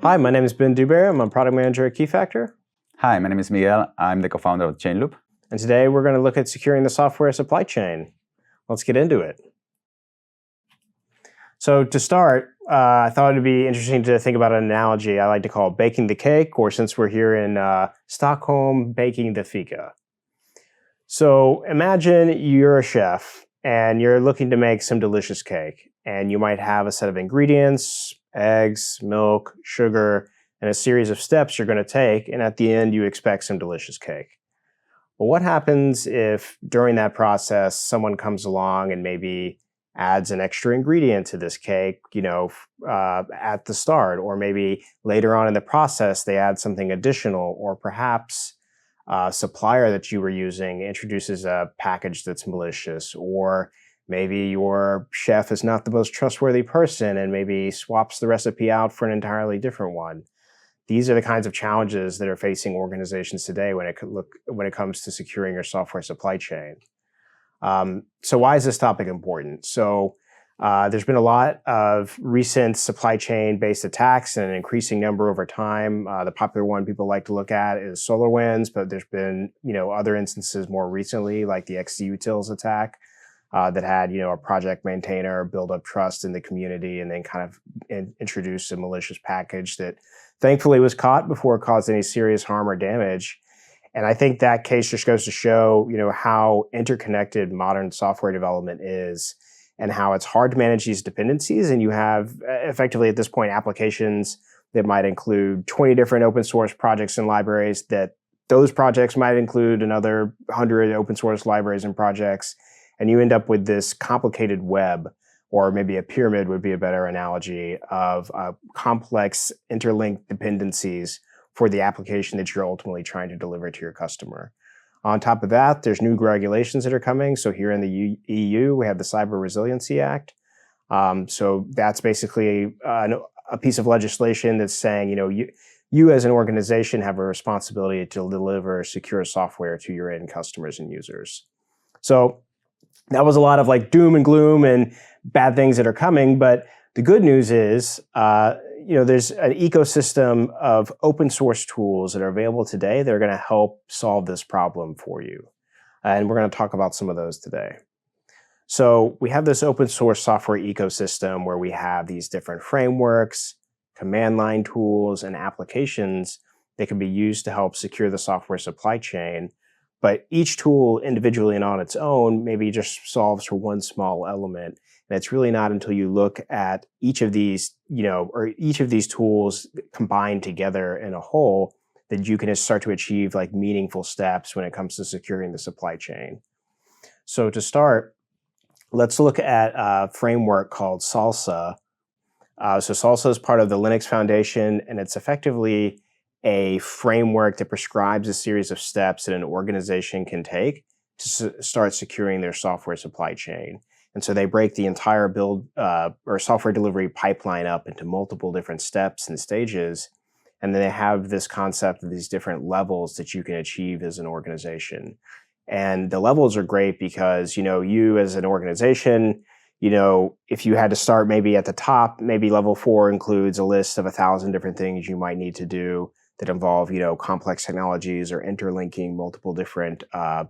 Hi, my name is Dewberry. I'm a product manager at Keyfactor. Hi, my name is Miguel. I'm the co-founder of Chainloop. And today we're going to look at securing the software supply chain. Let's get into it. So to start, I thought it'd be interesting to think about an analogy I like to call baking the cake, or since we're here in Stockholm, baking the fika. So imagine you're a chef and you're looking to make some delicious cake. And you might have a set of ingredients, eggs, milk, sugar, and a series of steps you're going to take. And at the end, you expect some delicious cake. But what happens if during that process, someone comes along and maybe adds an extra ingredient to this cake, at the start, or maybe later on in the process, they add something additional, or perhaps a supplier that you were using introduces a package that's malicious, or maybe your chef is not the most trustworthy person and maybe swaps the recipe out for an entirely different one. These are the kinds of challenges that are facing organizations today when it comes to securing your software supply chain. So why is this topic important? So there's been a lot of recent supply chain-based attacks and an increasing number over time. The popular one people like to look at is SolarWinds, but there's been other instances more recently, like the XDUtils attack that had a project maintainer build up trust in the community and then kind of introduce a malicious package that thankfully was caught before it caused any serious harm or damage. And I think that case just goes to show, how interconnected modern software development is and how it's hard to manage these dependencies. And you have effectively at this point applications that might include 20 different open source projects and libraries, that those projects might include another 100 open source libraries and projects. And you end up with this complicated web, or maybe a pyramid would be a better analogy, of complex interlinked dependencies for the application that you're ultimately trying to deliver to your customer. On top of that, there's new regulations that are coming. So here in the EU, we have the Cyber Resiliency Act. So that's basically a piece of legislation that's saying, you as an organization have a responsibility to deliver secure software to your end customers and users. So that was a lot of like doom and gloom and bad things that are coming. But the good news is, there's an ecosystem of open source tools that are available today that are going to help solve this problem for you. And we're going to talk about some of those today. So we have this open source software ecosystem where we have these different frameworks, command line tools, and applications that can be used to help secure the software supply chain. But each tool individually and on its own maybe just solves for one small element. And it's really not until you look at each of these, or each of these tools combined together in a whole that you can start to achieve like meaningful steps when it comes to securing the supply chain. So to start, let's look at a framework called SLSA. So SLSA is part of the Linux Foundation, and it's effectively a framework that prescribes a series of steps that an organization can take to start securing their software supply chain. And so they break the entire build or software delivery pipeline up into multiple different steps and stages. And then they have this concept of these different levels that you can achieve as an organization. And the levels are great because, you as an organization, if you had to start maybe at the top, maybe level 4 includes a list of 1,000 different things you might need to do that involve, complex technologies or interlinking multiple different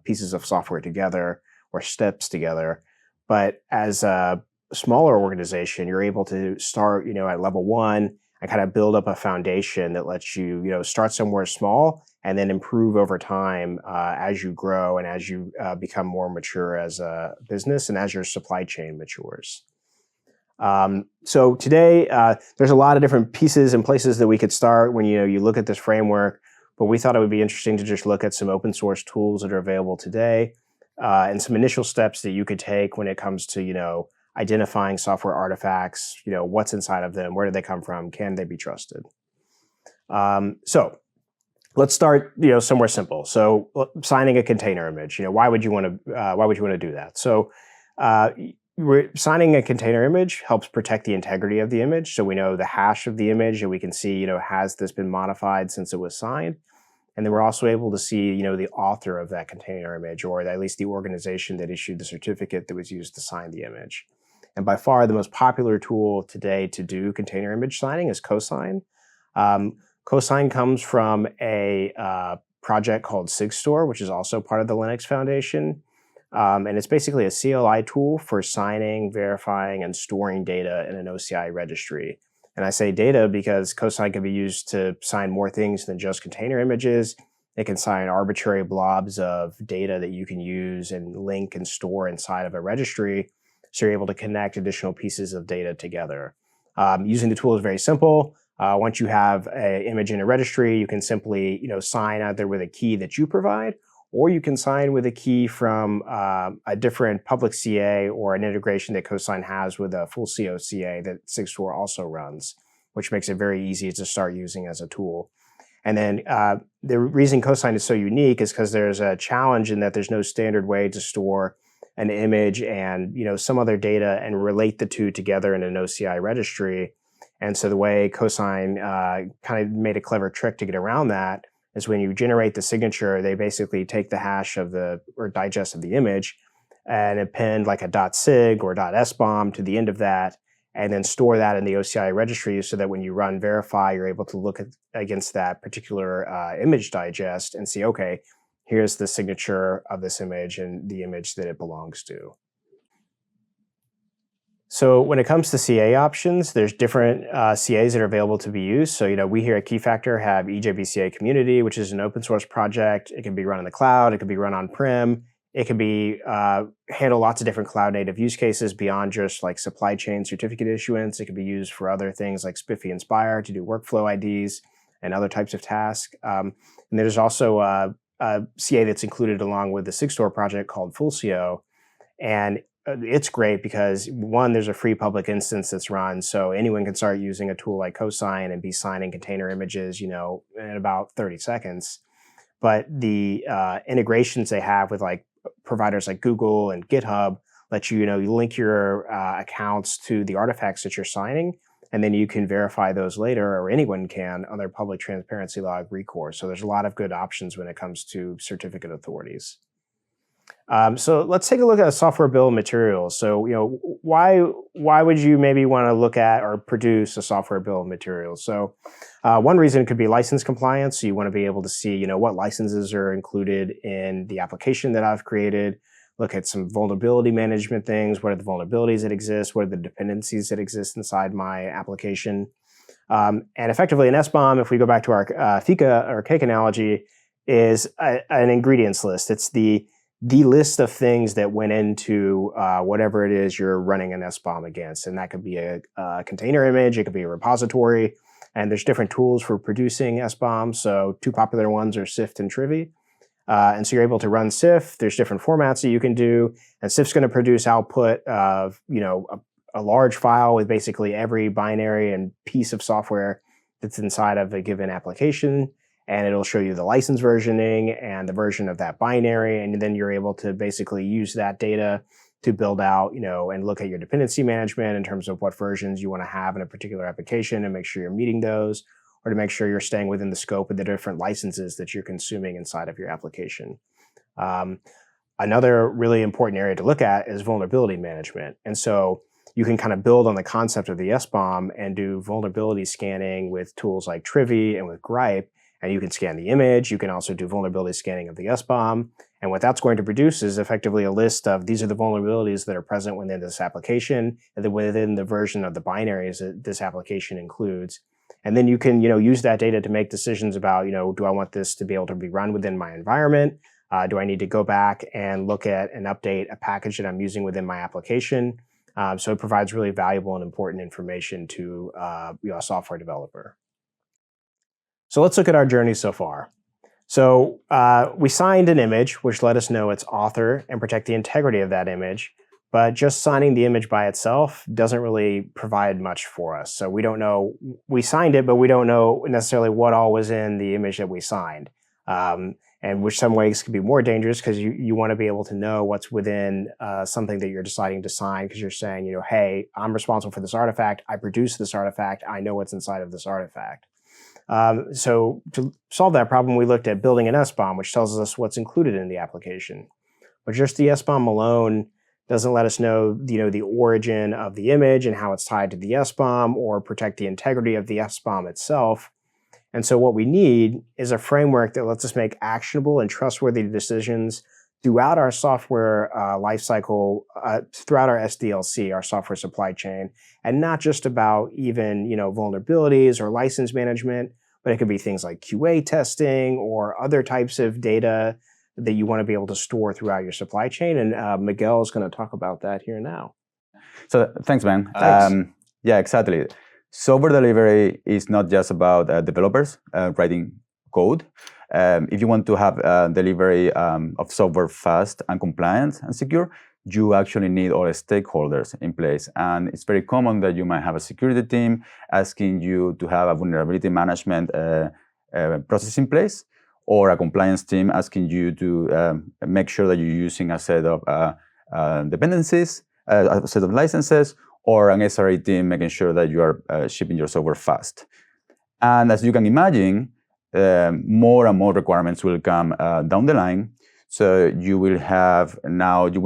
pieces of software together or steps together. But as a smaller organization, you're able to start, at level 1 and kind of build up a foundation that lets you, start somewhere small and then improve over time as you grow and as you become more mature as a business and as your supply chain matures. So today, there's a lot of different pieces and places that we could start when you look at this framework, but we thought it would be interesting to just look at some open source tools that are available today and some initial steps that you could take when it comes to, identifying software artifacts, what's inside of them, where do they come from, can they be trusted? So let's start, somewhere simple. So signing a container image, why would you want to do that? So signing a container image helps protect the integrity of the image. So we know the hash of the image, and we can see, has this been modified since it was signed? And then we're also able to see, the author of that container image, or at least the organization that issued the certificate that was used to sign the image. And by far, the most popular tool today to do container image signing is Cosign. Cosign comes from a project called SigStore, which is also part of the Linux Foundation. And it's basically a CLI tool for signing, verifying, and storing data in an OCI registry. And I say data because Cosign can be used to sign more things than just container images. It can sign arbitrary blobs of data that you can use and link and store inside of a registry, so you're able to connect additional pieces of data together. Using the tool is very simple. Once you have an image in a registry, you can simply sign either with a key that you provide, or you can sign with a key from a different public CA or an integration that Cosign has with a full CO CA that SigStore also runs, which makes it very easy to start using as a tool. And then the reason Cosign is so unique is because there's a challenge in that there's no standard way to store an image and some other data and relate the two together in an OCI registry. And so the way Cosign kind of made a clever trick to get around that is when you generate the signature, they basically take the hash of or digest of the image and append like a .sig or .sbom to the end of that, and then store that in the OCI registry so that when you run verify, you're able to look against that particular image digest and see, okay, here's the signature of this image and the image that it belongs to. So when it comes to CA options, there's different CAs that are available to be used. So, we here at Keyfactor have EJBCA Community, which is an open source project. It can be run in the cloud. It can be run on-prem. It can be handle lots of different cloud native use cases beyond just like supply chain certificate issuance. It can be used for other things like Spiffy Inspire to do workflow IDs and other types of tasks. And there's also a CA that's included along with the SigStore project called FullCO. And it's great because, one, there's a free public instance that's run, so anyone can start using a tool like Cosign and be signing container images, in about 30 seconds. But the integrations they have with like providers like Google and GitHub let you link your accounts to the artifacts that you're signing, and then you can verify those later, or anyone can, on their public transparency log recourse. So there's a lot of good options when it comes to certificate authorities. So let's take a look at a software bill of materials. So, why would you maybe want to look at or produce a software bill of materials? So, one reason could be license compliance. So you want to be able to see, what licenses are included in the application that I've created. Look at some vulnerability management things. What are the vulnerabilities that exist? What are the dependencies that exist inside my application? And effectively, an SBOM, if we go back to our fika or cake analogy, is an ingredients list. It's the list of things that went into whatever it is you're running an SBOM against. And that could be a container image, it could be a repository, and there's different tools for producing SBOMs. So two popular ones are SIFT and Trivi. And so you're able to run SIFT. There's different formats that you can do, and SIFT's going to produce output of a large file with basically every binary and piece of software that's inside of a given application. And it'll show you the license versioning and the version of that binary. And then you're able to basically use that data to build out, and look at your dependency management in terms of what versions you want to have in a particular application and make sure you're meeting those, or to make sure you're staying within the scope of the different licenses that you're consuming inside of your application. Another really important area to look at is vulnerability management. And so you can kind of build on the concept of the SBOM and do vulnerability scanning with tools like Trivi and with Gripe. And you can scan the image. You can also do vulnerability scanning of the SBOM. And what that's going to produce is effectively a list of these are the vulnerabilities that are present within this application and then within the version of the binaries that this application includes. And then you can use that data to make decisions about, do I want this to be able to be run within my environment? Do I need to go back and look at and update a package that I'm using within my application? So it provides really valuable and important information to a software developer. So let's look at our journey so far. So we signed an image, which let us know its author and protect the integrity of that image. But just signing the image by itself doesn't really provide much for us. So we don't know, we signed it, but we don't know necessarily what all was in the image that we signed. And which some ways could be more dangerous because you want to be able to know what's within something that you're deciding to sign, because you're saying, hey, I'm responsible for this artifact. I produced this artifact. I know what's inside of this artifact. So to solve that problem, we looked at building an SBOM, which tells us what's included in the application. But just the SBOM alone doesn't let us know, the origin of the image and how it's tied to the SBOM, or protect the integrity of the SBOM itself. And so what we need is a framework that lets us make actionable and trustworthy decisions throughout our software lifecycle, throughout our SDLC, our software supply chain, and not just about even vulnerabilities or license management, but it could be things like QA testing or other types of data that you want to be able to store throughout your supply chain. And Miguel is going to talk about that here now. So thanks, Ben. Thanks. Yeah, exactly. Software delivery is not just about developers writing code. If you want to have delivery of software fast and compliant and secure, you actually need all the stakeholders in place. And it's very common that you might have a security team asking you to have a vulnerability management process in place, or a compliance team asking you to make sure that you're using a set of dependencies, a set of licenses, or an SRE team making sure that you are shipping your software fast. And as you can imagine, more and more requirements will come down the line. So you will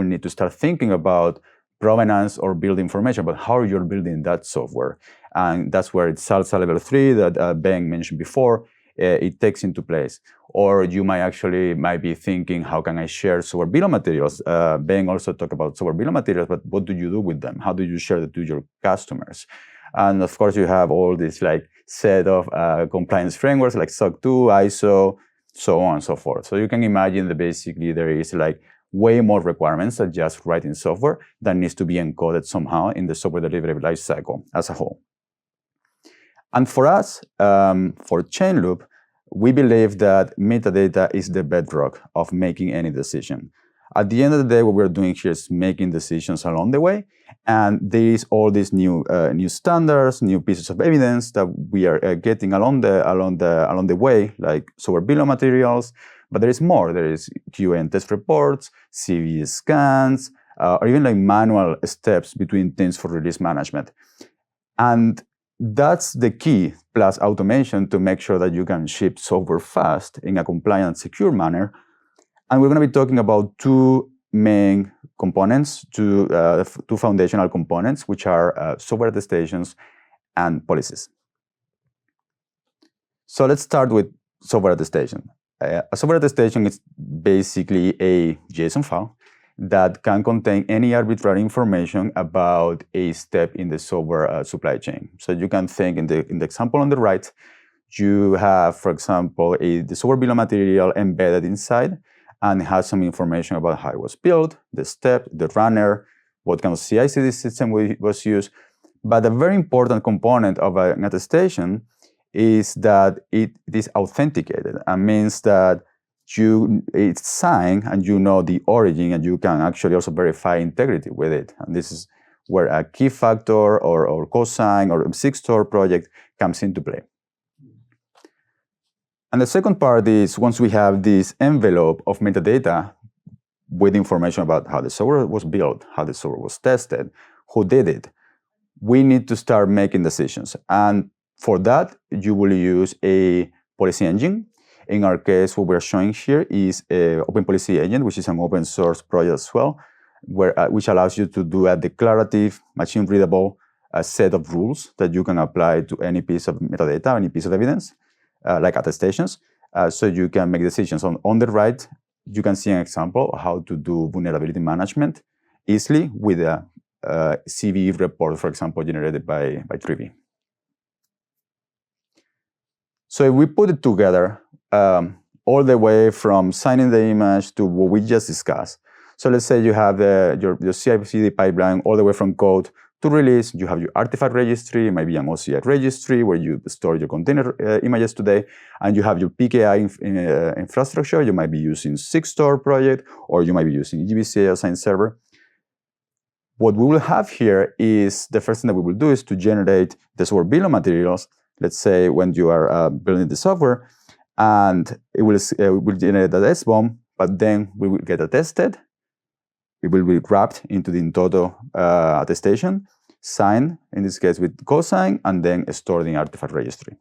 need to start thinking about provenance or build information about how you're building that software. And that's where it's SLSA level 3 that Ben mentioned before, it takes into place. Or you might be thinking, how can I share software bill of materials? Ben also talked about software bill of materials, but what do you do with them? How do you share that to your customers? And of course, you have all this set of compliance frameworks like SOC 2, ISO, so on and so forth. So you can imagine that basically there is way more requirements than just writing software that needs to be encoded somehow in the software delivery lifecycle as a whole. And for us, for Chainloop, we believe that metadata is the bedrock of making any decision. At the end of the day, what we're doing here is making decisions along the way, and there is all these new standards, new pieces of evidence that we are getting along the way, like software bill of materials. But there is more. There is QA and test reports, CV scans, or even manual steps between teams for release management. And that's the key, plus automation, to make sure that you can ship software fast in a compliant, secure manner. And we're going to be talking about two main components, two foundational components, which are software attestations and policies. So let's start with software attestation. A software attestation is basically a JSON file that can contain any arbitrary information about a step in the software supply chain. So you can think in the example on the right, you have, for example, the software bill of material embedded inside, and it has some information about how it was built, the step, the runner, what kind of CI/CD system was used. But a very important component of an attestation is that it is authenticated, and means that it's signed and you know the origin, and you can actually also verify integrity with it. And this is where a Keyfactor or Cosign or SigStore project comes into play. And the second part is, once we have this envelope of metadata with information about how the software was built, how the software was tested, who did it, we need to start making decisions. And for that, you will use a policy engine. In our case, what we're showing here is an Open Policy Agent, which is an open source project as well, which allows you to do a declarative, machine-readable set of rules that you can apply to any piece of metadata, any piece of evidence, like attestations, so you can make decisions. On the right, you can see an example of how to do vulnerability management easily with a CV report, for example, generated by Trivino. So if we put it together, all the way from signing the image to what we just discussed. So let's say you have your CI/CD pipeline all the way from code to release. You have your artifact registry, it might be an OCI registry where you store your container images today, and you have your PKI infrastructure. You might be using SigStore project, or you might be using GBCA or SignServer. What we will have here is, the first thing that we will do is to generate the software bill of materials, let's say when you are building the software, and it will generate that SBOM, but then we will get attested. It will be wrapped into the in-toto attestation, signed, in this case with Cosign, and then stored in artifact registry.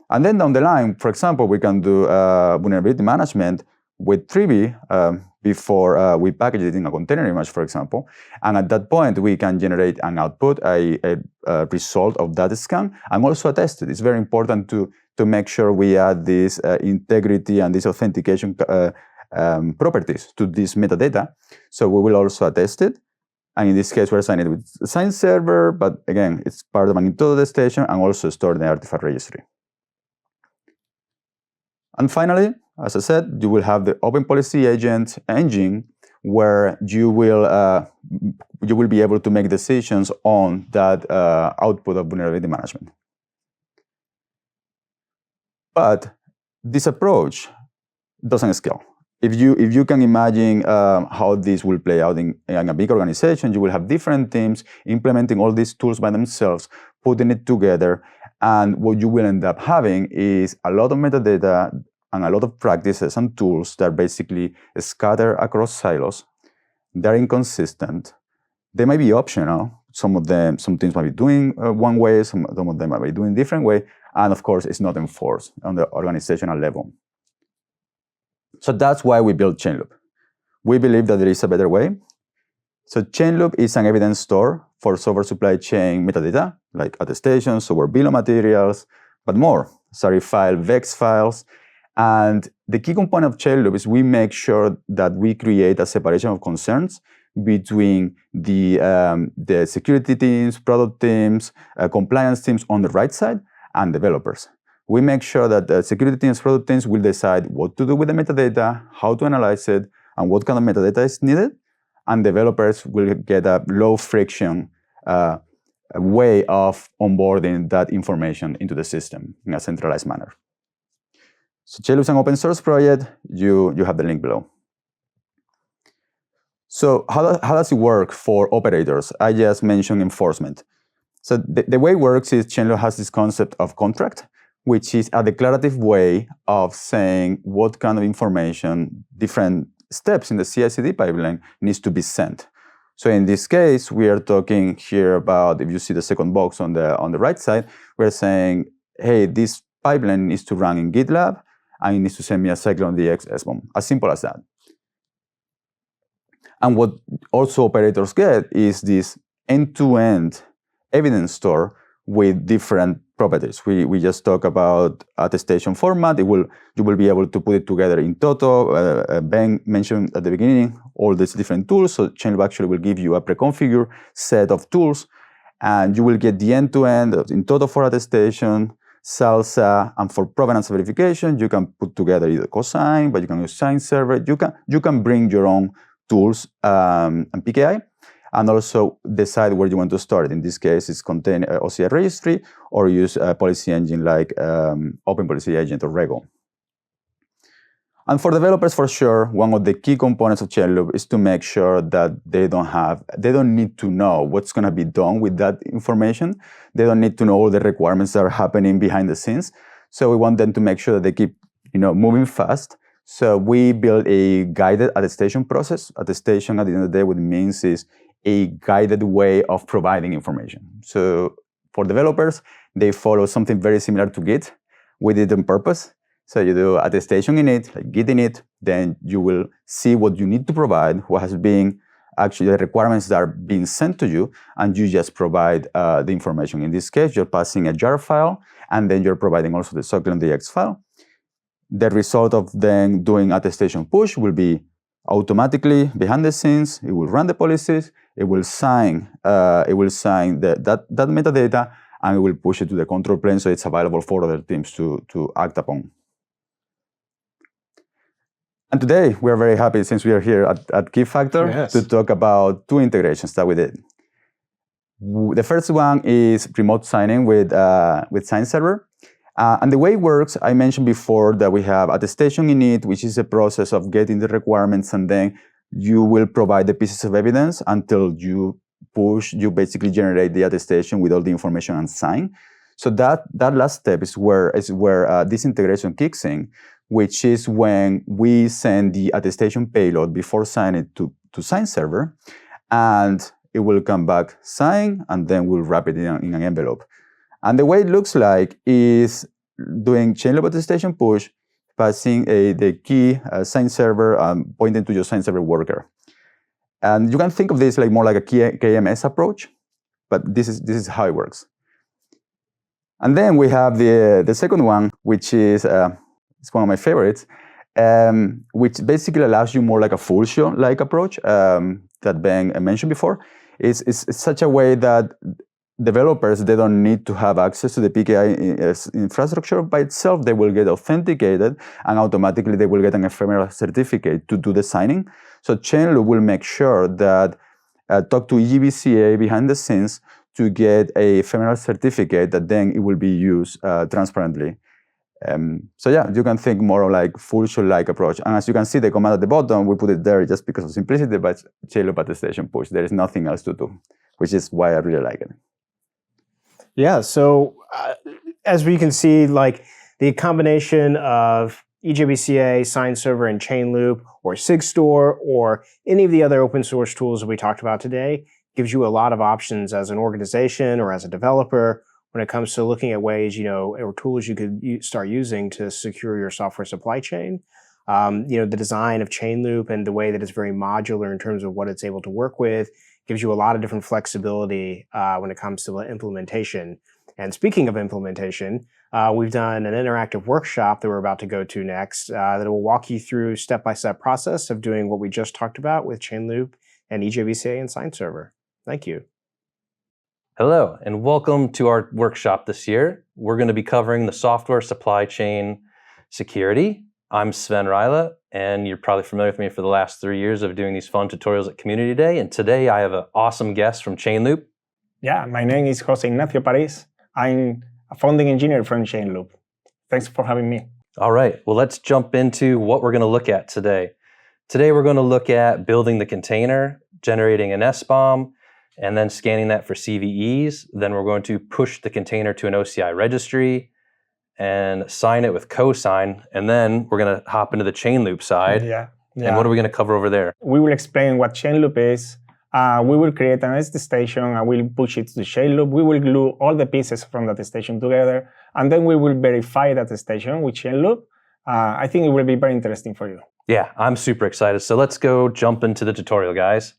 And then down the line, for example, we can do vulnerability management with Trivino, before we package it in a container image, for example. And at that point, we can generate an output, a result of that scan, and also attest it. It's very important to make sure we add this integrity and this authentication properties to this metadata. So we will also attest it. And in this case, we're assigning it with SignServer, but again, it's part of an in-toto attestation and also stored in the artifact registry. And finally, as I said, you will have the open policy agent engine where you will be able to make decisions on that output of vulnerability management. But this approach doesn't scale. If you can imagine how this will play out in a big organization, you will have different teams implementing all these tools by themselves, putting it together, and what you will end up having is a lot of metadata and a lot of practices and tools that basically scatter across silos. They're inconsistent. They might be optional. Some teams might be doing one way, some of them might be doing a different way, and of course, it's not enforced on the organizational level. So that's why we built Chainloop. We believe that there is a better way. So Chainloop is an evidence store for software supply chain metadata, like attestations, software bill of materials, but more, SARI file, VEX files. And the key component of Chainloop is we make sure that we create a separation of concerns between the security teams, product teams, compliance teams on the right side, and developers. We make sure that the security teams, product teams will decide what to do with the metadata, how to analyze it, and what kind of metadata is needed. And developers will get a low friction way of onboarding that information into the system in a centralized manner. So Chainloop is an open source project. You have the link below. So how does it work for operators? I just mentioned enforcement. So the way it works is Chainloop has this concept of contract, which is a declarative way of saying what kind of information, different steps in the CI/CD pipeline needs to be sent. So in this case, we are talking here about, if you see the second box on the right side, we're saying, hey, this pipeline needs to run in GitLab, and it needs to send me a CycloneDX SBOM. As simple as that. And what also operators get is this end-to-end evidence store with different properties. We just talked about attestation format. You will be able to put it together in toto. Ben mentioned at the beginning all these different tools. So Chainloop actually will give you a pre-configured set of tools, and you will get the end-to-end in toto for attestation, SLSA, and for provenance verification. You can put together either Cosign, but you can use SignServer. You can bring your own tools and PKI, and also decide where you want to start. In this case, it's contain OCR registry, or use a policy engine like Open Policy Agent or Rego. And for developers, for sure, one of the key components of Chainloop is to make sure that they don't need to know what's going to be done with that information. They don't need to know all the requirements that are happening behind the scenes. So we want them to make sure that they keep, moving fast. So we build a guided attestation process. Attestation, at the end of the day, what it means is a guided way of providing information. So for developers, they follow something very similar to Git. We did it on purpose. So you do attestation init, like Git init, then you will see what you need to provide, what has been actually the requirements that are being sent to you, and you just provide the information. In this case, you're passing a jar file, and then you're providing also the CycloneDX file. The result of then doing attestation push will be automatically behind the scenes. It will run the policies. It will sign that metadata, and it will push it to the control plane so it's available for other teams to act upon. And today, we are very happy, since we are here at Keyfactor, yes, to talk about two integrations that we did. The first one is remote signing with SignServer. And the way it works, I mentioned before that we have attestation init, which is a process of getting the requirements, and then you will provide the pieces of evidence until you basically generate the attestation with all the information and sign. So that last step is where this integration kicks in, which is when we send the attestation payload before signing it to SignServer, and it will come back signed, and then we'll wrap it in an envelope. And the way it looks like is doing Chainloop attestation push, passing the key SignServer pointing to your SignServer worker. And you can think of this like more like a KMS approach, but this is how it works. And then we have the second one, which is it's one of my favorites, which basically allows you more like a full show-like approach that Ben mentioned before. It's such a way that developers, they don't need to have access to the PKI infrastructure by itself. They will get authenticated, and automatically they will get an ephemeral certificate to do the signing. So Chainloop will make sure that talk to EGBCA behind the scenes to get a ephemeral certificate that then it will be used transparently. So yeah, you can think more of like full show-like approach. And as you can see, the command at the bottom, we put it there just because of simplicity, but Chainloop attestation push. There is nothing else to do, which is why I really like it. Yeah, so as we can see, like the combination of EJBCA, SignServer, and Chainloop, or SigStore, or any of the other open source tools that we talked about today gives you a lot of options as an organization or as a developer when it comes to looking at ways, or tools you could start using to secure your software supply chain. The design of Chainloop and the way that it's very modular in terms of what it's able to work with gives you a lot of different flexibility when it comes to implementation. And speaking of implementation, we've done an interactive workshop that we're about to go to next that will walk you through step-by-step process of doing what we just talked about with Chainloop and EJBCA and SignServer. Thank you. Hello, and welcome to our workshop this year. We're going to be covering the software supply chain security. I'm Sven Rajala, and you're probably familiar with me for the last 3 years of doing these fun tutorials at Community Day. And today I have an awesome guest from Chainloop. Yeah, my name is Ignacio. I'm a founding engineer from Chainloop. Thanks for having me. All right, well, let's jump into what we're going to look at today. Today we're going to look at building the container, generating an SBOM, and then scanning that for CVEs. Then we're going to push the container to an OCI registry and sign it with Cosign. And then we're going to hop into the Chainloop side. Yeah. And what are we going to cover over there? We will explain what Chainloop is. We will create an attestation and we'll push it to Chainloop. We will glue all the pieces from the attestation together. And then we will verify that attestation with Chainloop. I think it will be very interesting for you. Yeah, I'm super excited. So let's go jump into the tutorial, guys.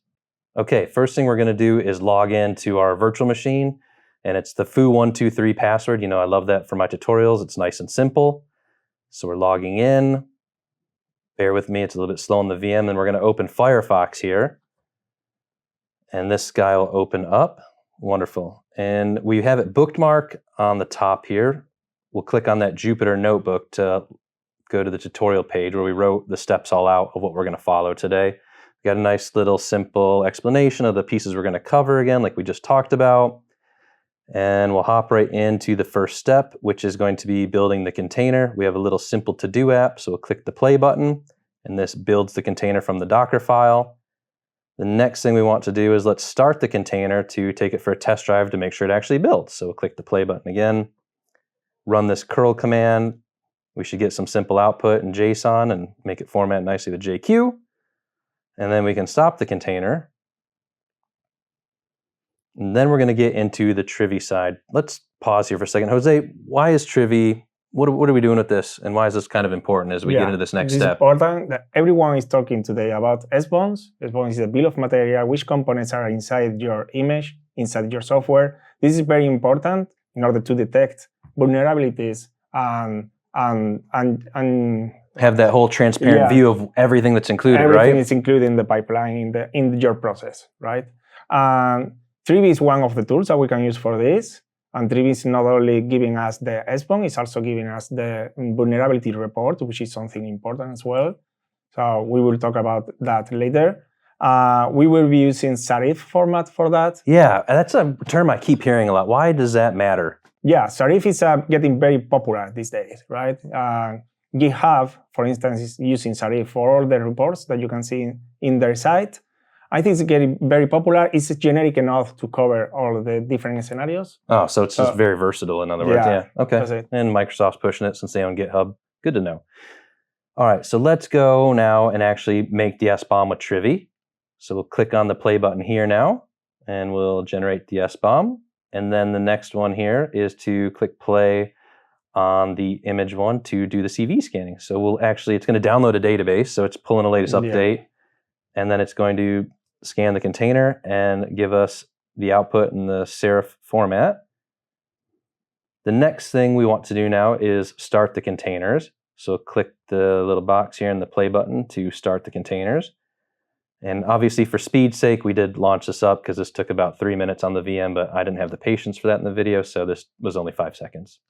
Okay, first thing we're going to do is log in to our virtual machine, and it's the foo123 password. I love that for my tutorials. It's nice and simple. So we're logging in. Bear with me, it's a little bit slow on the VM. Then we're going to open Firefox here. And this guy will open up. Wonderful. And we have it bookmarked on the top here. We'll click on that Jupyter notebook to go to the tutorial page where we wrote the steps all out of what we're going to follow today. Got a nice little simple explanation of the pieces we're going to cover again, like we just talked about. And we'll hop right into the first step, which is going to be building the container. We have a little simple to-do app, so we'll click the play button, and this builds the container from the Docker file. The next thing we want to do is let's start the container to take it for a test drive to make sure it actually builds. So we'll click the play button again, run this curl command. We should get some simple output in JSON and make it format nicely with JQ. And then we can stop the container. And then we're going to get into the Trivi side. Let's pause here for a second. Jose, why is Trivi, what are we doing with this? And why is this kind of important as we get into this next step? It's important that everyone is talking today about SBOMs. SBOMs is a bill of material, which components are inside your image, inside your software. This is very important in order to detect vulnerabilities and have that whole transparent view of everything that's included, right? Everything is included in the pipeline, in your process, right? Trivi is one of the tools that we can use for this. And Trivi is not only giving us the SBOM, it's also giving us the vulnerability report, which is something important as well. So we will talk about that later. We will be using Zarif format for that. Yeah, that's a term I keep hearing a lot. Why does that matter? Yeah, Zarif is getting very popular these days, right? GitHub, for instance, is using Zarif for all the reports that you can see in their site. I think it's getting very popular. It's generic enough to cover all the different scenarios. Oh, so it's just very versatile, in other words. Yeah, okay. That's it. And Microsoft's pushing it since they own GitHub. Good to know. All right, so let's go now and actually make the SBOM with Trivi. So we'll click on the play button here now, and we'll generate the SBOM. And then the next one here is to click play on the image one to do the CV scanning. So it's going to download a database. So it's pulling the latest update, and then it's going to scan the container and give us the output in the serif format. The next thing we want to do now is start the containers. So click the little box here and the play button to start the containers. And obviously for speed's sake, we did launch this up because this took about 3 minutes on the VM, but I didn't have the patience for that in the video, so this was only 5 seconds.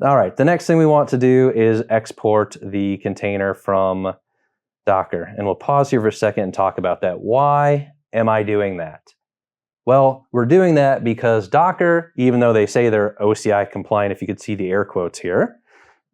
All right, the next thing we want to do is export the container from Docker. And we'll pause here for a second and talk about that. Why am I doing that? Well, we're doing that because Docker, even though they say they're OCI compliant, if you could see the air quotes here,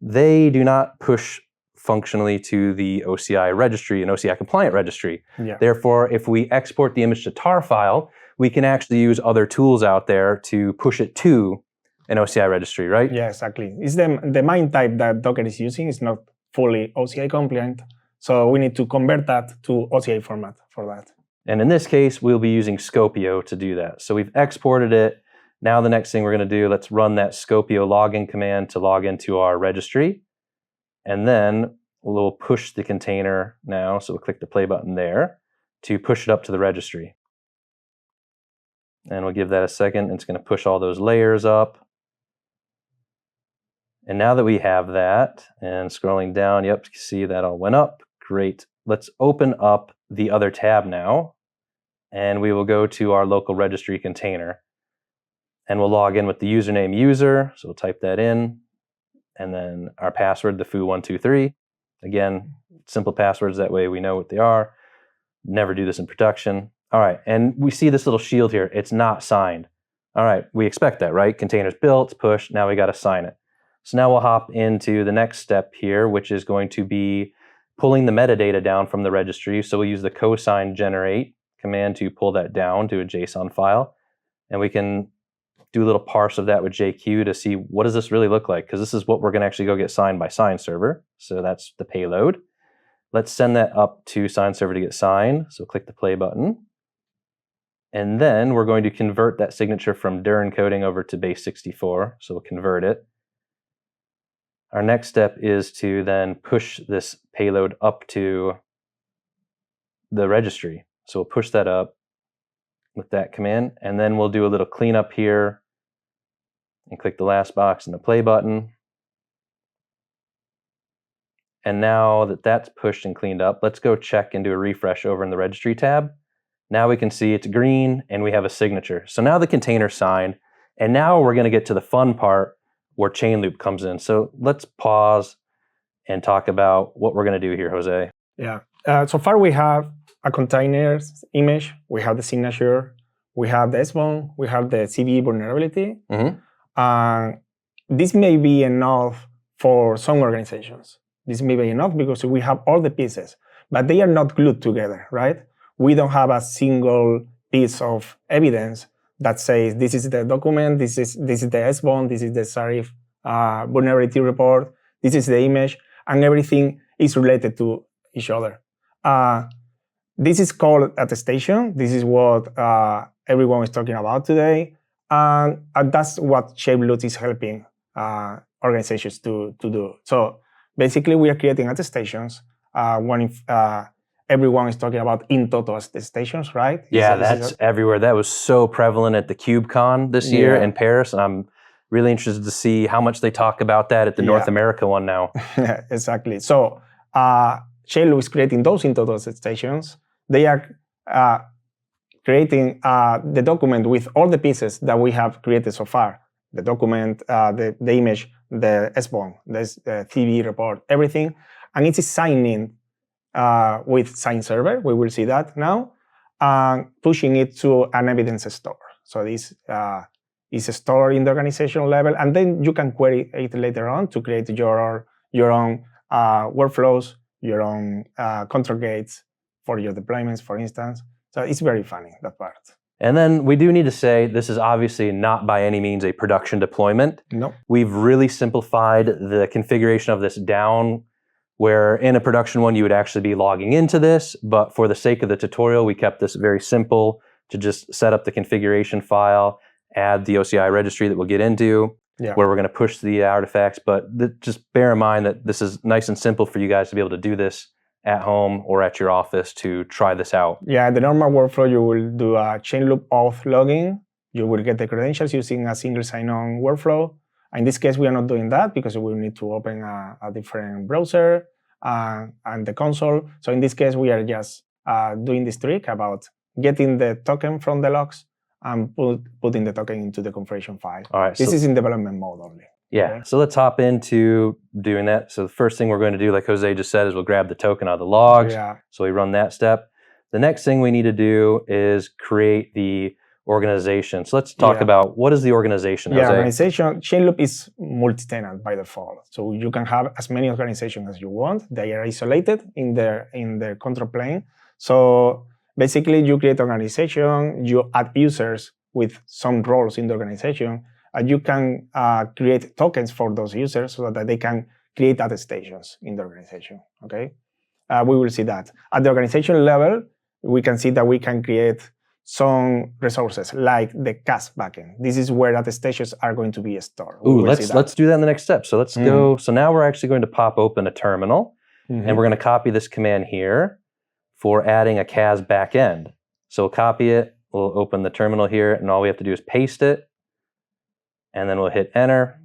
they do not push functionally to the OCI registry, an OCI compliant registry. Yeah. Therefore, if we export the image to tar file, we can actually use other tools out there to push it to an OCI registry, right? Yeah, exactly. It's the main type that Docker is using is not fully OCI compliant, so we need to convert that to OCI format for that. And in this case, we'll be using Scopio to do that. So we've exported it. Now the next thing we're going to do, let's run that Scopio login command to log into our registry. And then we'll push the container now. So we'll click the play button there to push it up to the registry. And we'll give that a second. It's going to push all those layers up. And now that we have that, and scrolling down, yep, you can see that all went up. Great. Let's open up the other tab now, and we will go to our local registry container, and we'll log in with the username user. So we'll type that in, and then our password, the foo123. Again, simple passwords, that way we know what they are. Never do this in production. All right, and we see this little shield here. It's not signed. All right, we expect that, right? Container's built, pushed, now we got to sign it. So now we'll hop into the next step here, which is going to be pulling the metadata down from the registry. So we'll use the cosign generate command to pull that down to a JSON file. And we can do a little parse of that with JQ to see what does this really look like, because this is what we're going to actually go get signed by SignServer. So that's the payload. Let's send that up to SignServer to get signed. So click the play button. And then we're going to convert that signature from dir encoding over to base 64. So we'll convert it. Our next step is to then push this payload up to the registry. So we'll push that up with that command, and then we'll do a little cleanup here and click the last box in the play button. And now that that's pushed and cleaned up, let's go check and do a refresh over in the registry tab. Now we can see it's green and we have a signature. So now the container's signed, and now we're going to get to the fun part where Chainloop comes in. So let's pause and talk about what we're going to do here, Jose. Yeah. So far we have a container image, we have the signature, we have the SBOM, we have the CV vulnerability. This may be enough for some organizations. This may be enough because we have all the pieces, but they are not glued together, right? We don't have a single piece of evidence that says this is the document, this is the SBOM, this is the serif vulnerability report, this is the image, and everything is related to each other. This is called attestation. This is what everyone is talking about today, and that's what Chainloop is helping organizations to do. So basically, we are creating attestations. Everyone is talking about in-toto attestations, right? Yeah, that's everywhere. That was so prevalent at the KubeCon this year in Paris, and I'm really interested to see how much they talk about that at the North America one now. Exactly. So Chainloop is creating those in-toto attestations. They are creating the document with all the pieces that we have created so far. The document, the image, the SBOM, the CV report, everything. And it is signing with SignServer. We will see that now. Pushing it to an evidence store. So this is stored in the organizational level. And then you can query it later on to create your own workflows, your own control gates for your deployments, for instance. So it's very funny, that part. And then we do need to say this is obviously not by any means a production deployment. No. We've really simplified the configuration of this down, where in a production one you would actually be logging into this, but for the sake of the tutorial we kept this very simple to just set up the configuration file, add the OCI registry that we'll get into, Yeah. where we're going to push the artifacts. But just bear in mind that this is nice and simple for you guys to be able to do this at home or at your office to try this out. Yeah, the normal workflow, you will do a chain loop auth login. You will get the credentials using a single sign-on workflow. In this case, we are not doing that because we need to open a different browser and the console. So in this case, we are just doing this trick about getting the token from the logs and putting the token into the configuration file. All right. This is in development mode only. Yeah, okay? So let's hop into doing that. So the first thing we're going to do, like Jose just said, is we'll grab the token out of the logs. Yeah. So we run that step. The next thing we need to do is create the organization. So let's talk about what is the organization, Jose? Yeah, organization, Chainloop is multi-tenant by default. So you can have as many organizations as you want. They are isolated in their control plane. So basically you create an organization, you add users with some roles in the organization, and you can create tokens for those users so that they can create attestations in the organization, okay? We will see that. At the organization level, we can see that we can create some resources like the CAS backend. This is where attestations are going to be stored. Ooh, let's do that in the next step. So let's go. So now we're actually going to pop open a terminal, and we're going to copy this command here for adding a CAS backend. So we'll copy it. We'll open the terminal here, and all we have to do is paste it, and then we'll hit enter,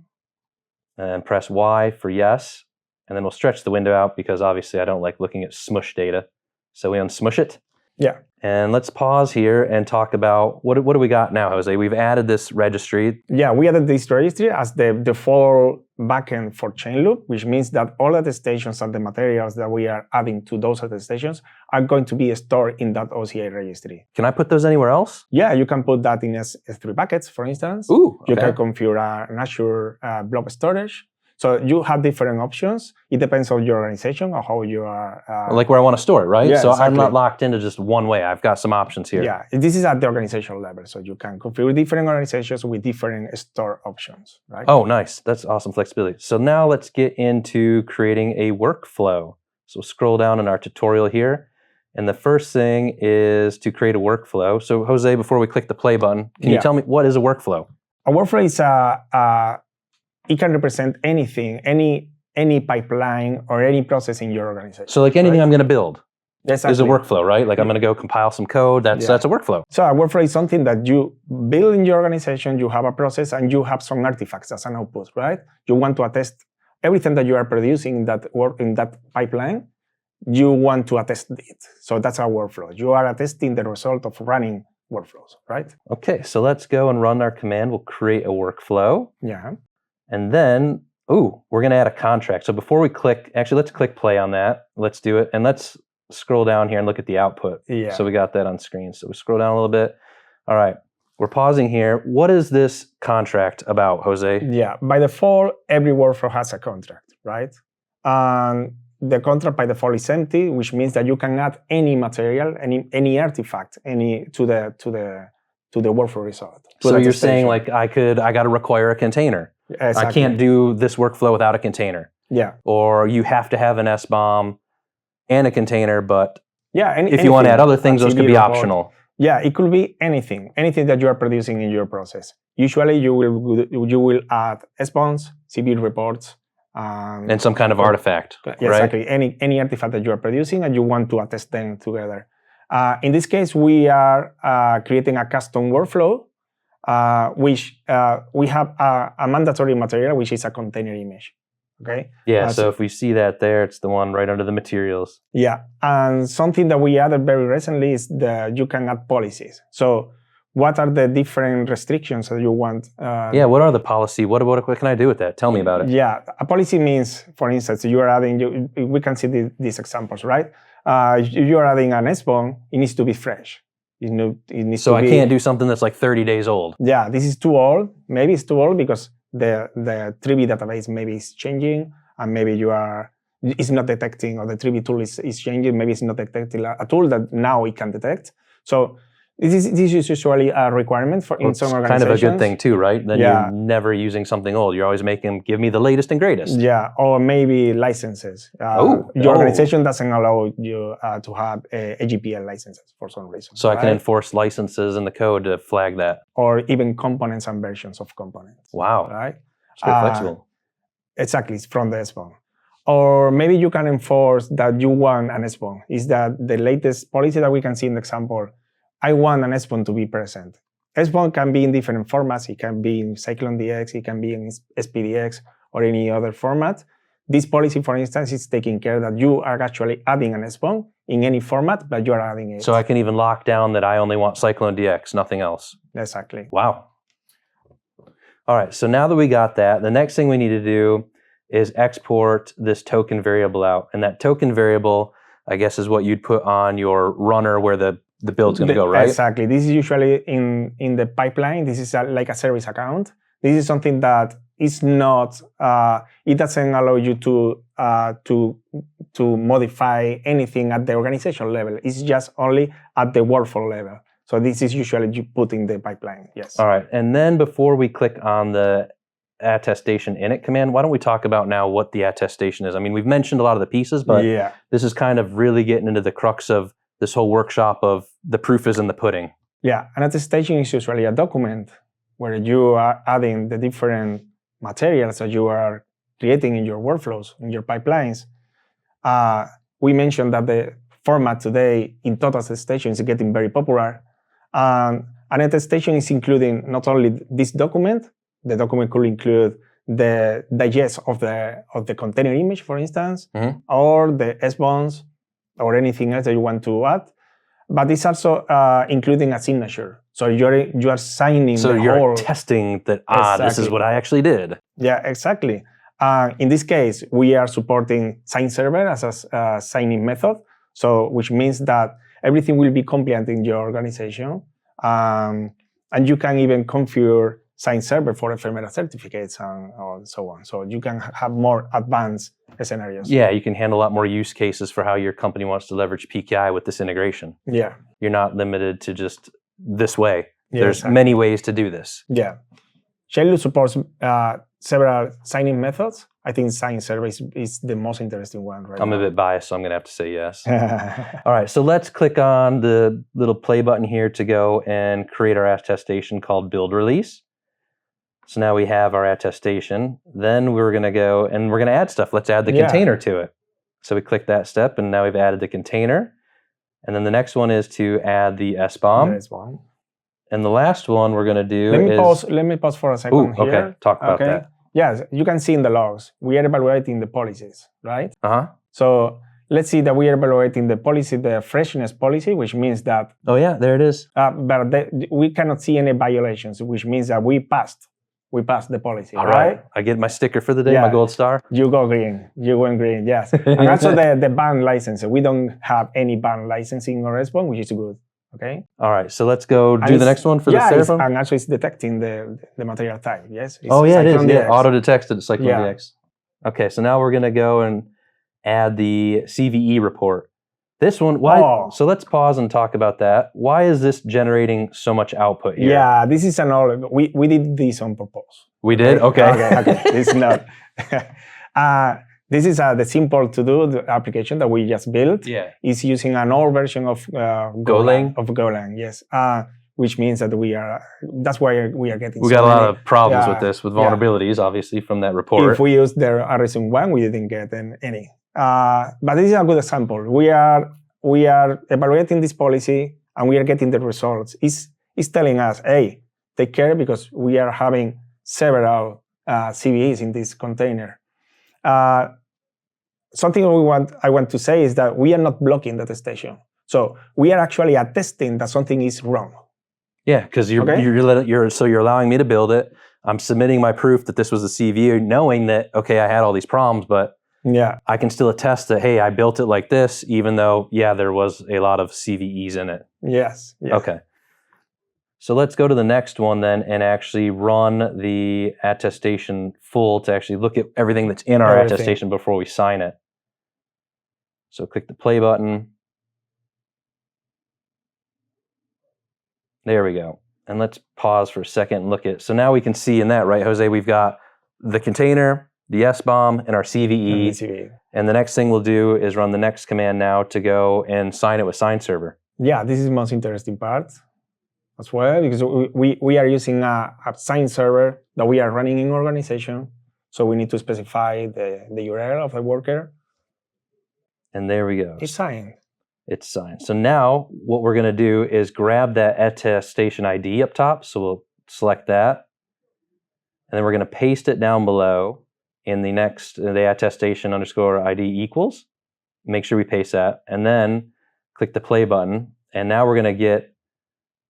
and press Y for yes, and then we'll stretch the window out because obviously I don't like looking at smush data. So we unsmush it. Yeah. And let's pause here and talk about what do we got now, Jose? We've added this registry. Yeah, we added this registry as the default backend for Chainloop, which means that all attestations and the materials that we are adding to those attestations are going to be stored in that OCI registry. Can I put those anywhere else? Yeah, you can put that in S3 buckets, for instance. Ooh, okay. You can configure an Azure blob storage. So you have different options. It depends on your organization or how you are. Like where I want to store it, right? Yeah, so exactly. I'm not locked into just one way. I've got some options here. Yeah, this is at the organization level. So you can configure different organizations with different store options, right? Oh, nice. That's awesome flexibility. So now let's get into creating a workflow. So scroll down in our tutorial here. And the first thing is to create a workflow. So Jose, before we click the play button, can you tell me what is a workflow? A workflow is it can represent anything, any pipeline or any process in your organization. So like anything I'm going to build is a workflow, right? Like I'm going to go compile some code. That's a workflow. So a workflow is something that you build in your organization. You have a process and you have some artifacts as an output, right? You want to attest everything that you are producing in that pipeline. You want to attest it. So that's a workflow. You are attesting the result of running workflows, right? Okay, so let's go and run our command. We'll create a workflow. Yeah. And then, we're going to add a contract. So before we click, actually, let's click play on that. Let's do it. And let's scroll down here and look at the output. Yeah. So we got that on screen. So we scroll down a little bit. All right. We're pausing here. What is this contract about, Jose? Yeah. By default, every workflow has a contract, right? And the contract by default is empty, which means that you can add any material, any artifact, to the workflow result. So you're saying like I got to require a container. Exactly. I can't do this workflow without a container. Yeah. Or you have to have an SBOM and a container, but if you want to add other things, those could be optional. Yeah, it could be anything that you are producing in your process. Usually you will add SBOMs, CB reports, and some kind of artifact. Yeah, exactly. Any artifact that you are producing and you want to attest them together. In this case, we are creating a custom workflow, which we have a mandatory material, which is a container image. Okay. Yeah. So if we see that there, it's the one right under the materials. Yeah. And something that we added very recently is that you can add policies. So what are the different restrictions that you want? What are the policy? What can I do with that? Tell me about it. Yeah. A policy means, for instance, you are adding. We can see these examples, right? If you are adding an SBOM, it needs to be fresh. It needs so to be, I can't do something that's like 30 days old. Yeah, this is too old. Maybe it's too old because the Trivi database maybe is changing, and maybe it's not detecting, or the Trivi tool is changing. Maybe it's not detecting a tool that now it can detect. So this is usually a requirement in some organizations. Kind of a good thing too, right? Then you're never using something old. You're always making, give me the latest and greatest. Yeah, or maybe licenses. Your organization doesn't allow you to have AGPL licenses for some reason. So I can enforce licenses in the code to flag that. Or even components and versions of components. Wow. Right? It's very flexible. Exactly, it's from the SBOM. Or maybe you can enforce that you want an SBOM. Is that the latest policy that we can see in the example? I want an SBOM to be present. SBOM can be in different formats. It can be in CycloneDX, it can be in SPDX, or any other format. This policy, for instance, is taking care that you are actually adding an SBOM in any format, but you are adding it. So I can even lock down that I only want CycloneDX, nothing else. Exactly. Wow. All right, so now that we got that, the next thing we need to do is export this token variable out. And that token variable, I guess, is what you'd put on your runner where the build's going to go, right? Exactly. This is usually in the pipeline. This is like a service account. This is something that is not, it doesn't allow you to modify anything at the organization level. It's just only at the workflow level. So this is usually you put in the pipeline, yes. All right, and then before we click on the attestation init command, why don't we talk about now what the attestation is? I mean, we've mentioned a lot of the pieces, but this is kind of really getting into the crux of this whole workshop of the proof is in the pudding. Yeah, an attestation is usually a document where you are adding the different materials that you are creating in your workflows, in your pipelines. We mentioned that the format today in-toto attestation is getting very popular. An attestation is including not only this document, the document could include the digest of the container image, for instance, or the SBOMs, or anything else that you want to add. But it's also including a signature. So you are signing so the you're whole... attesting that, Exactly. This is what I actually did. Yeah, exactly. In this case, we are supporting SignServer as a signing method, so which means that everything will be compliant in your organization. And you can even configure SignServer for ephemeral certificates and so on. So you can have more advanced scenarios. Yeah, you can handle a lot more use cases for how your company wants to leverage PKI with this integration. Yeah. You're not limited to just this way. Yeah, There's many ways to do this. Yeah. Chainloop supports several signing methods. I think SignServer is the most interesting one right I'm now. a bit biased, so I'm going to have to say yes. All right, so let's click on the little play button here to go and create our attestation called build release. So now we have our attestation. Then we're going to go and we're going to add stuff. Let's add the container to it. So we click that step, and now we've added the container. And then the next one is to add the SBOM. And the last one we're going to do Let me pause for a second here. Okay, talk about that. Yes, you can see in the logs, we are evaluating the policies, right? Uh-huh. So let's see that we are evaluating the policy, the freshness policy, which means that... Oh yeah, there it is. But we cannot see any violations, which means that we passed the policy, All right. I get my sticker for the day, my gold star. You go green. You went green, yes. And also the ban license. We don't have any ban licensing or SBOM, which is good. Okay. All right. So let's go do the next one for the Seraphim. And actually, it's detecting the material type. Yes. It is. Yeah. Auto detected CycloneDX. Okay. So now we're going to go and add the CVE report. This one. Why? Oh. So let's pause and talk about that. Why is this generating so much output here? Yeah. This is we did this on purpose. We did. Okay. This is not. This is the simple to-do the application that we just built. Yeah. It's using an old version of Golang, yes. Which means that that's why we are getting We got a lot of problems with this, with vulnerabilities, obviously, from that report. If we use the RSM1, we didn't get any. But this is a good example. We are evaluating this policy, and we are getting the results. It's telling us, hey, take care, because we are having several CVEs in this container. Something I want to say is that we are not blocking the attestation. So we are actually attesting that something is wrong. Yeah, because you're allowing me to build it. I'm submitting my proof that this was a CVE, knowing that, okay, I had all these problems, but I can still attest that, hey, I built it like this, even though, there was a lot of CVEs in it. Yes. Okay. So let's go to the next one then and actually run the attestation full to actually look at everything that's in our attestation before we sign it. So click the play button. There we go. And let's pause for a second and look at, so now we can see in that, right, Jose, we've got the container, the SBOM, and our CVE. And the next thing we'll do is run the next command now to go and sign it with SignServer. Yeah, this is the most interesting part. as well, because we are using a SignServer that we are running in organization. So we need to specify the URL of the worker. And there we go. It's signed. It's signed. So now what we're going to do is grab that attestation ID up top. So we'll select that. And then we're going to paste it down below in the next, the attestation underscore ID equals. Make sure we paste that. And then click the play button. And now we're going to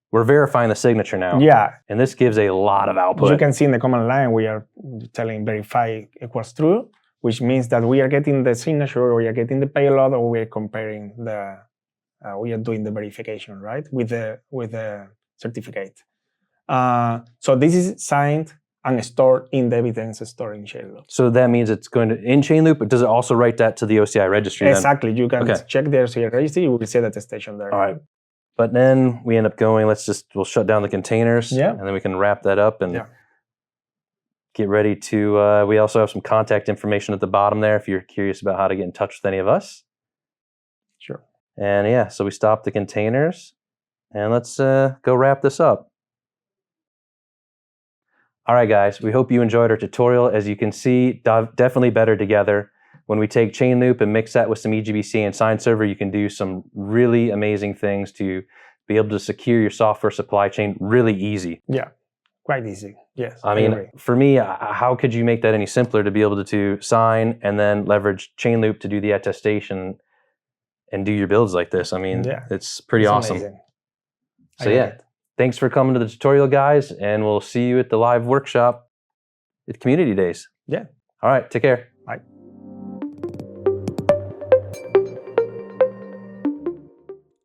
we're verifying the signature now. Yeah. And this gives a lot of output. As you can see in the command line, we are telling verify equals true, which means that we are getting the signature, we are getting the payload, or we are comparing we are doing the verification, right, with the certificate. So this is signed and stored in the evidence stored in Chainloop. So that means it's going to, in Chainloop, but does it also write that to the OCI registry Exactly. then? You can check the OCI registry, you will see the attestation there. All right. But then we end up going, we'll shut down the containers, and then we can wrap that up and get ready to, we also have some contact information at the bottom there if you're curious about how to get in touch with any of us. Sure. And yeah, so we stop the containers, and let's go wrap this up. All right, guys, we hope you enjoyed our tutorial. As you can see, definitely better together. When we take Chainloop and mix that with some EGBC and SignServer, you can do some really amazing things to be able to secure your software supply chain really easy. Yeah, quite easy. Yes. I mean, for me, how could you make that any simpler to be able to sign and then leverage Chainloop to do the attestation and do your builds like this? I mean, it's pretty awesome. Amazing. So yeah, thanks for coming to the tutorial, guys, and we'll see you at the live workshop at Community Days. Yeah. All right, take care.